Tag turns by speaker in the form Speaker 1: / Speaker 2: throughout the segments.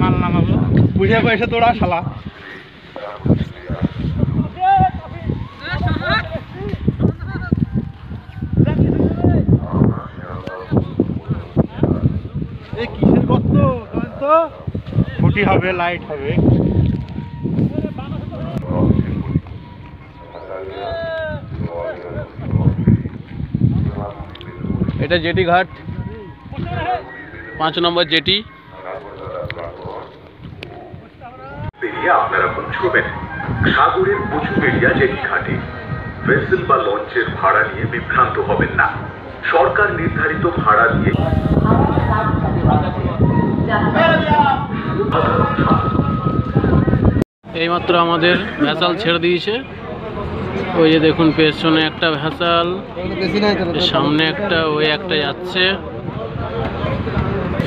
Speaker 1: মাল নামাবো বুঝে পয়সা তোরা শালা কিসের গর্ত তো খুঁটি হবে লাইট হবে
Speaker 2: এটা জেটি ঘাট 5 নম্বর জেটি
Speaker 3: আপনারা পৌঁছবেন সাগরের কচুবেড়িয়া জেটি ঘাটে। ভেসেল বা লঞ্চের ভাড়া নিয়ে বিভ্রান্ত হবেন না। সরকার নির্ধারিত ভাড়া দিয়ে
Speaker 2: এইমাত্র আমাদের ভেসাল ছেড়ে দিয়েছে। ওই যে দেখুন পেছনে একটা ভেসাল, সামনে একটা, ওই একটা যাচ্ছে।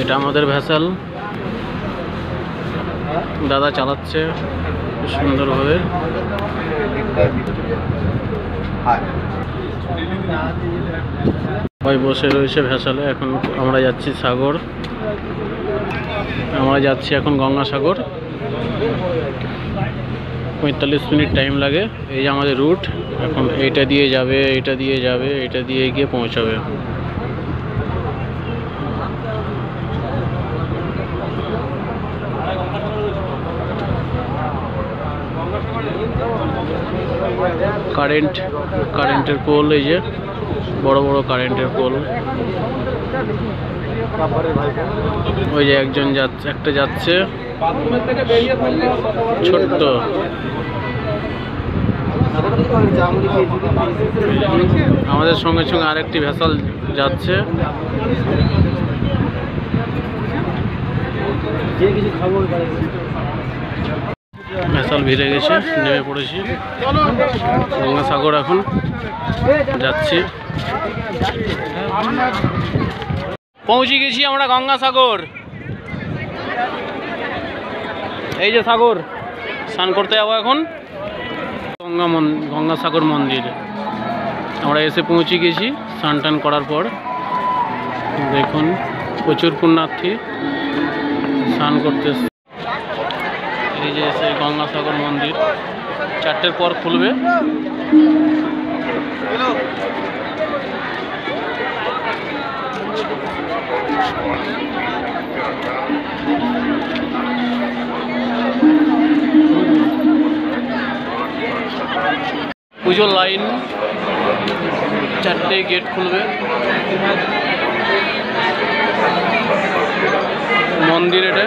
Speaker 2: এটা আমাদের ভেসাল, দাদা চালাচ্ছে সুন্দরভাবে। সবাই বসে রয়েছে ভেসালে। এখন আমরা যাচ্ছি সাগর, আমরা যাচ্ছি এখন গঙ্গাসাগর। 45 মিনিট টাইম লাগে। এই যে আমাদের রুট, এখন এইটা দিয়ে যাবে, এটা দিয়ে যাবে, এটা দিয়ে গিয়ে পৌঁছাবে। কারেন্টের পোল, এই যে বড় বড় কারেন্টের পোল। ওই যে একজন যাচ্ছে, একটা যাচ্ছে ছোট্ট। আমাদের সঙ্গে সঙ্গে আরেকটি ভেসাল যাচ্ছে। ভেসাল ভিড়ে গেছে, নেমে পড়েছি গঙ্গাসাগর। এখন যাচ্ছি, পৌঁছে গেছি আমরা গঙ্গাসাগর। এই যে সাগর, স্নান করতে যাবো এখন। গঙ্গাসাগর মন্দির আমরা এসে পৌঁছে গেছি স্নান টান করার পর। দেখুন প্রচুর পুণ্যার্থী স্নান করতে। এই যে সেই গঙ্গাসাগর মন্দির 4টের পর খুলবে। পুজোর লাইন, 4টে গেট খুলবে। মন্দির এটা।